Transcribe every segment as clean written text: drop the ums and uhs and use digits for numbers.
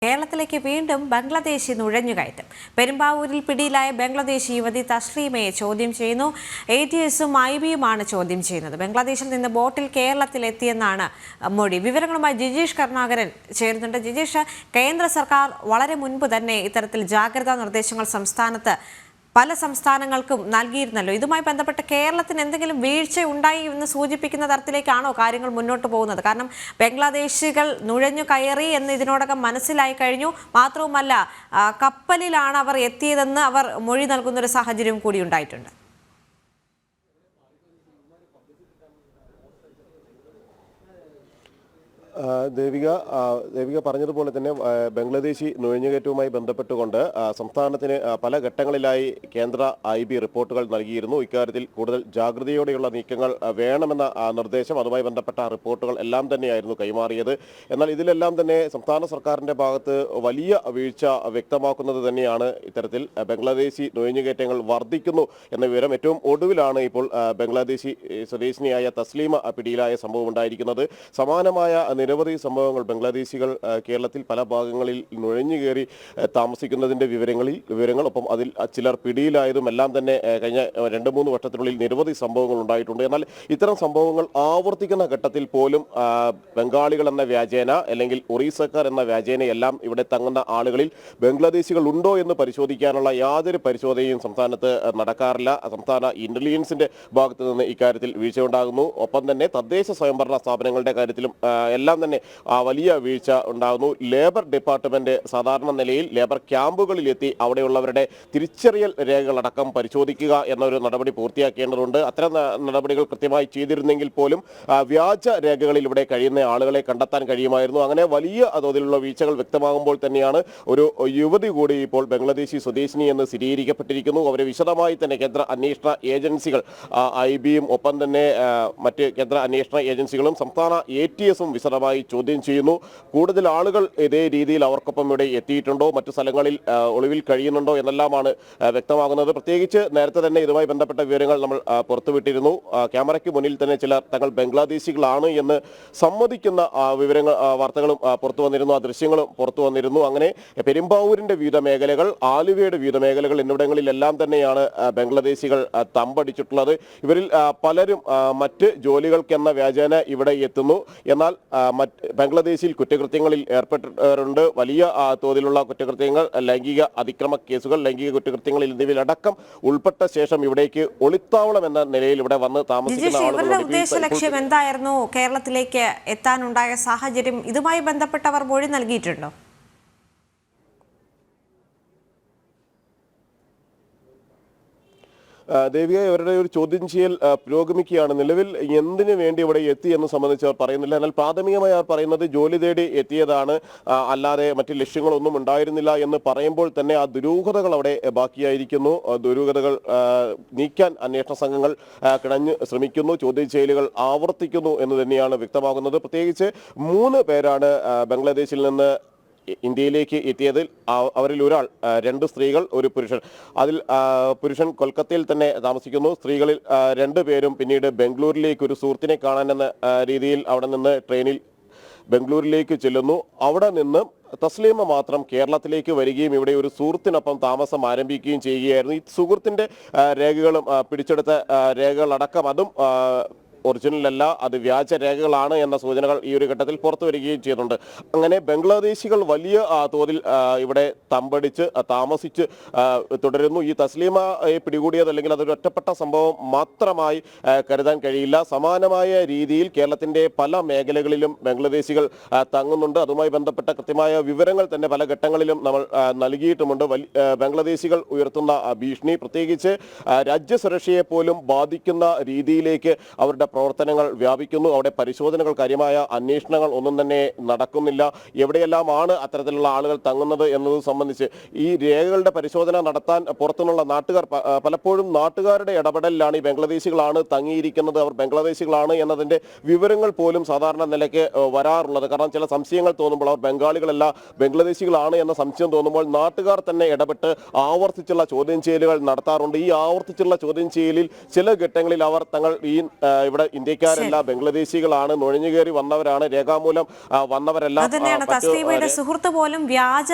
കേരളത്തിലേക്ക് വീണ്ടും ബംഗ്ലാദേശി നുഴഞ്ഞുകയറ്റം. പെരുമ്പാവൂരിൽ പിടിയിലായ ബംഗ്ലാദേശി യുവതി തസ്ലീമയെ ചോദ്യം ചെയ്യുന്നു. ATSഉം IBയുമാണ് ചോദ്യം ചെയ്യുന്നത്. ബംഗ്ലാദേശിൽ നിന്ന് ബോട്ടിൽ കേരളത്തിലെത്തിയെന്നാണ് മൊഴി. വിവരങ്ങളുമായി ജിജീഷ് കരുണാകരൻ ചേരുന്നുണ്ട്. ജിജീഷ്, കേന്ദ്ര സർക്കാർ വളരെ മുൻപ് തന്നെ ഇത്തരത്തിൽ ജാഗ്രതാ നിർദ്ദേശങ്ങൾ പല സംസ്ഥാനങ്ങൾക്കും നൽകിയിരുന്നല്ലോ. ഇതുമായി ബന്ധപ്പെട്ട് കേരളത്തിന് എന്തെങ്കിലും വീഴ്ച ഉണ്ടായി എന്ന് സൂചിപ്പിക്കുന്ന തരത്തിലേക്കാണോ കാര്യങ്ങൾ മുന്നോട്ട് പോകുന്നത്? കാരണം ബംഗ്ലാദേശികൾ നുഴഞ്ഞു കയറി എന്ന് ഇതിനോടകം മനസ്സിലായി കഴിഞ്ഞു. മാത്രവുമല്ല, കപ്പലിലാണ് അവർ എത്തിയതെന്ന് അവർ മൊഴി നൽകുന്ന ഒരു സാഹചര്യം കൂടി ഉണ്ടായിട്ടുണ്ട്. ദേവിക പറഞ്ഞതുപോലെ തന്നെ ബംഗ്ലാദേശി നുഴഞ്ഞുകയറ്റവുമായി ബന്ധപ്പെട്ടുകൊണ്ട് സംസ്ഥാനത്തിന് പല ഘട്ടങ്ങളിലായി കേന്ദ്ര IB റിപ്പോർട്ടുകൾ നൽകിയിരുന്നു. ഇക്കാര്യത്തിൽ കൂടുതൽ ജാഗ്രതയോടെയുള്ള നീക്കങ്ങൾ വേണമെന്ന നിർദ്ദേശം, അതുമായി ബന്ധപ്പെട്ട റിപ്പോർട്ടുകൾ എല്ലാം തന്നെയായിരുന്നു കൈമാറിയത്. എന്നാൽ ഇതിലെല്ലാം തന്നെ സംസ്ഥാന സർക്കാരിൻ്റെ ഭാഗത്ത് വലിയ വീഴ്ച വ്യക്തമാക്കുന്നത് തന്നെയാണ് ഇത്തരത്തിൽ ബംഗ്ലാദേശി നുഴഞ്ഞുകയറ്റങ്ങൾ വർദ്ധിക്കുന്നു എന്ന വിവരം. ഏറ്റവും ഒടുവിലാണ് ഇപ്പോൾ ബംഗ്ലാദേശി സ്വദേശിനിയായ തസ്ലീമ പിടിയിലായ സംഭവം ഉണ്ടായിരിക്കുന്നത്. സമാനമായ നിരവധി സംഭവങ്ങൾ ബംഗ്ലാദേശികൾ കേരളത്തിൽ പല ഭാഗങ്ങളിൽ നുഴഞ്ഞുകയറി താമസിക്കുന്നതിൻ്റെ വിവരങ്ങൾ ഒപ്പം അതിൽ ചിലർ പിടിയിലായതും എല്ലാം തന്നെ കഴിഞ്ഞ 2-3 വർഷത്തിനുള്ളിൽ നിരവധി സംഭവങ്ങൾ ഉണ്ടായിട്ടുണ്ട്. എന്നാൽ ഇത്തരം സംഭവങ്ങൾ ആവർത്തിക്കുന്ന ഘട്ടത്തിൽ പോലും ബംഗാളികൾ എന്ന വ്യാജേന അല്ലെങ്കിൽ ഒറീസക്കാർ എന്ന വ്യാജേന എല്ലാം ഇവിടെ തങ്ങുന്ന ആളുകളിൽ ബംഗ്ലാദേശികൾ ഉണ്ടോ എന്ന് പരിശോധിക്കാനുള്ള യാതൊരു പരിശോധനയും സംസ്ഥാനത്ത് നടക്കാറില്ല. സംസ്ഥാന ഇന്റലിജൻസിന്റെ ഭാഗത്ത് നിന്ന് ഇക്കാര്യത്തിൽ വീഴ്ചയുണ്ടാകുന്നു. ഒപ്പം തന്നെ തദ്ദേശ സ്വയംഭരണ സ്ഥാപനങ്ങളുടെ കാര്യത്തിലും എല്ലാം തന്നെ വലിയ വീഴ്ച ഉണ്ടാകുന്നു. ലേബർ ഡിപ്പാർട്ട്മെന്റ് സാധാരണ നിലയിൽ ലേബർ ക്യാമ്പുകളിലെത്തി അവിടെയുള്ളവരുടെ തിരിച്ചറിയൽ രേഖകളടക്കം പരിശോധിക്കുക എന്നൊരു നടപടി പൂർത്തിയാക്കേണ്ടതുണ്ട്. അത്തരം നടപടികൾ കൃത്യമായി ചെയ്തിരുന്നെങ്കിൽ പോലും വ്യാജ രേഖകളിൽ ഇവിടെ കഴിയുന്ന ആളുകളെ കണ്ടെത്താൻ കഴിയുമായിരുന്നു. അങ്ങനെ വലിയ തോതിലുള്ള വീഴ്ചകൾ വ്യക്തമാകുമ്പോൾ തന്നെയാണ് ഒരു യുവതി കൂടി ഇപ്പോൾ ബംഗ്ലാദേശി സ്വദേശിനി എന്ന് സ്ഥിരീകരിക്കപ്പെട്ടിരിക്കുന്നു. അവരെ വിശദമായി തന്നെ കേന്ദ്ര അന്വേഷണ ഏജൻസികൾ IBയും ഒപ്പം തന്നെ മറ്റ് കേന്ദ്ര അന്വേഷണ ഏജൻസികളും സംസ്ഥാന ATSഉം വിശദമായി ചോദ്യം ചെയ്യുന്നു. കൂടുതൽ ആളുകൾ ഇതേ രീതിയിൽ അവർക്കൊപ്പം ഇവിടെ എത്തിയിട്ടുണ്ടോ, മറ്റു സ്ഥലങ്ങളിൽ ഒളിവിൽ കഴിയുന്നുണ്ടോ എന്നെല്ലാമാണ് വ്യക്തമാകുന്നത്. പ്രത്യേകിച്ച് നേരത്തെ തന്നെ ഇതുമായി ബന്ധപ്പെട്ട വിവരങ്ങൾ നമ്മൾ പുറത്തുവിട്ടിരുന്നു. ക്യാമറയ്ക്ക് മുന്നിൽ തന്നെ ചിലർ തങ്ങൾ ബംഗ്ലാദേശികളാണ് എന്ന് സമ്മതിക്കുന്ന വാർത്തകളും പുറത്തു വന്നിരുന്നു, ആ ദൃശ്യങ്ങളും പുറത്തു വന്നിരുന്നു. അങ്ങനെ പെരുമ്പാവൂരിന്റെ വിവിധ മേഖലകൾ, ആലുവയുടെ വിവിധ മേഖലകൾ എന്നിവിടങ്ങളിലെല്ലാം തന്നെയാണ് ബംഗ്ലാദേശികൾ തമ്പടിച്ചിട്ടുള്ളത്. ഇവരിൽ പലരും മറ്റ് ജോലികൾക്കെന്ന വ്യാജേന ഇവിടെ എത്തുന്നു. എന്നാൽ ബംഗ്ലാദേശിൽ കുറ്റകൃത്യങ്ങളിൽ ഏർപ്പെട്ടിട്ടുണ്ട്. വലിയ തോതിലുള്ള കുറ്റകൃത്യങ്ങൾ, ലൈംഗിക അതിക്രമ കേസുകൾ, ലൈംഗിക കുറ്റകൃത്യങ്ങൾ എന്നിവയിലടക്കം ഉൾപ്പെട്ട ശേഷം ഇവിടേക്ക് ഒളിത്താവളം എന്ന നിലയിൽ ഇവിടെ വന്ന് താമസിക്കുന്ന ആളുകളുടെ ഉദ്ദേശ ലക്ഷ്യം എന്തായിരുന്നു? കേരളത്തിലേക്ക് എത്താനുണ്ടായ സാഹചര്യം ഇതുമായി ബന്ധപ്പെട്ടവർ മൊഴി നൽകിയിട്ടുണ്ടോ? ദേവിക, അവരുടെ ഒരു ചോദ്യം ചെയ്യൽ പുരോഗമിക്കുകയാണ്. നിലവിൽ എന്തിനു വേണ്ടി ഇവിടെ എത്തി എന്ന് സംബന്ധിച്ച് അവർ പറയുന്നില്ല. എന്നാൽ പ്രാഥമികമായി അവർ പറയുന്നത് ജോലി തേടി എത്തിയതാണ്, അല്ലാതെ മറ്റ് ലക്ഷ്യങ്ങളൊന്നും ഉണ്ടായിരുന്നില്ല എന്ന് പറയുമ്പോൾ തന്നെ ആ ദുരൂഹതകൾ അവിടെ ബാക്കിയായിരിക്കുന്നു. ദുരൂഹതകൾ നീക്കാൻ അന്വേഷണ സംഘങ്ങൾ കിണഞ്ഞ് ശ്രമിക്കുന്നു. ചോദ്യം ചെയ്യലുകൾ ആവർത്തിക്കുന്നു എന്ന് തന്നെയാണ് വ്യക്തമാകുന്നത്. പ്രത്യേകിച്ച് 3 പേരാണ് ബംഗ്ലാദേശിൽ നിന്ന് ഇന്ത്യയിലേക്ക് എത്തിയതിൽ. അവരിൽ ഒരാൾ, 2 സ്ത്രീകൾ, 1 പുരുഷൻ. അതിൽ പുരുഷൻ കൊൽക്കത്തയിൽ തന്നെ താമസിക്കുന്നു. സ്ത്രീകളിൽ 2 പേരും പിന്നീട് ബംഗളൂരിലേക്ക് ഒരു സുഹൃത്തിനെ കാണാൻ എന്ന രീതിയിൽ അവിടെ നിന്ന് ട്രെയിനിൽ ബംഗളൂരിലേക്ക് ചെല്ലുന്നു. അവിടെ നിന്ന് തസ്ലീമ മാത്രം കേരളത്തിലേക്ക് വരികയും ഇവിടെ ഒരു സുഹൃത്തിനൊപ്പം താമസം ആരംഭിക്കുകയും ചെയ്യുകയായിരുന്നു. ഈ സുഹൃത്തിന്റെ രേഖകളും പിടിച്ചെടുത്ത രേഖകളടക്കം അതും ഒറിജിനലല്ല, അത് വ്യാജ രേഖകളാണ് എന്ന സൂചനകൾ ഈ ഒരു ഘട്ടത്തിൽ പുറത്തു വരികയും ചെയ്യുന്നുണ്ട്. അങ്ങനെ ബംഗ്ലാദേശികൾ വലിയ തോതിൽ ഇവിടെ തമ്പടിച്ച് താമസിച്ച് തുടരുന്നു. ഈ തസ്ലീമയെ പിടികൂടിയത് അല്ലെങ്കിൽ അതൊരു ഒറ്റപ്പെട്ട സംഭവം മാത്രമായി കരുതാൻ കഴിയില്ല. സമാനമായ രീതിയിൽ കേരളത്തിന്റെ പല മേഖലകളിലും ബംഗ്ലാദേശികൾ തങ്ങുന്നുണ്ട്. അതുമായി ബന്ധപ്പെട്ട കൃത്യമായ വിവരങ്ങൾ തന്നെ പല ഘട്ടങ്ങളിലും നമ്മൾ നൽകിയിട്ടുമുണ്ട്. ബംഗ്ലാദേശികൾ ഉയർത്തുന്ന ഭീഷണി, പ്രത്യേകിച്ച് രാജ്യസുരക്ഷയെ പോലും ബാധിക്കുന്ന രീതിയിലേക്ക് അവരുടെ പ്രവർത്തനങ്ങൾ വ്യാപിക്കുന്നു. അവിടെ പരിശോധനകൾ, കാര്യമായ അന്വേഷണങ്ങൾ ഒന്നും തന്നെ നടക്കുന്നില്ല. എവിടെയെല്ലാമാണ് അത്തരത്തിലുള്ള ആളുകൾ തങ്ങുന്നത് എന്നത് സംബന്ധിച്ച് ഈ രേഖകളുടെ പരിശോധന നടത്താൻ പുറത്തുനിന്നുള്ള നാട്ടുകാർ, പലപ്പോഴും നാട്ടുകാരുടെ ഇടപെടലിലാണ് ഈ ബംഗ്ലാദേശികളാണ് തങ്ങിയിരിക്കുന്നത്, അവർ ബംഗ്ലാദേശികളാണ് എന്നതിൻ്റെ വിവരങ്ങൾ പോലും സാധാരണ നിലയ്ക്ക് വരാറുള്ളത്. കാരണം ചില സംശയങ്ങൾ തോന്നുമ്പോൾ, അവർ ബംഗാളികളല്ല ബംഗ്ലാദേശികളാണ് എന്ന സംശയം തോന്നുമ്പോൾ നാട്ടുകാർ തന്നെ ഇടപെട്ട് ആവർത്തിച്ചുള്ള ചോദ്യം ചെയ്യലുകൾ നടത്താറുണ്ട്. ഈ ആവർത്തിച്ചുള്ള ചോദ്യം ചെയ്യലിൽ ചില ഘട്ടങ്ങളിൽ അവർ തങ്ങൾ ഈ ഇവിടെ ഇവിടെ ഇന്ത്യക്കാരല്ല, ബംഗ്ലാദേശികളാണ്, നുഴഞ്ഞുകയറി വന്നവരാണ്, രേഖാമൂലം വന്നവരെല്ലാം. അതുതന്നെയാണ് തസ്ലീമയുടെ സുഹൃത്ത് പോലും വ്യാജ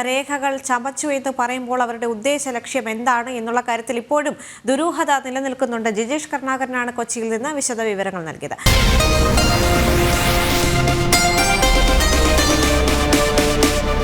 രേഖകൾ ചമച്ചു എന്ന് പറയുമ്പോൾ അവരുടെ ഉദ്ദേശ ലക്ഷ്യം എന്താണ് എന്നുള്ള കാര്യത്തിൽ ഇപ്പോഴും ദുരൂഹത നിലനിൽക്കുന്നുണ്ട്. ജിജേഷ് കരുണാകരനാണ് കൊച്ചിയിൽ നിന്ന് വിശദ വിവരങ്ങൾ നൽകിയത്.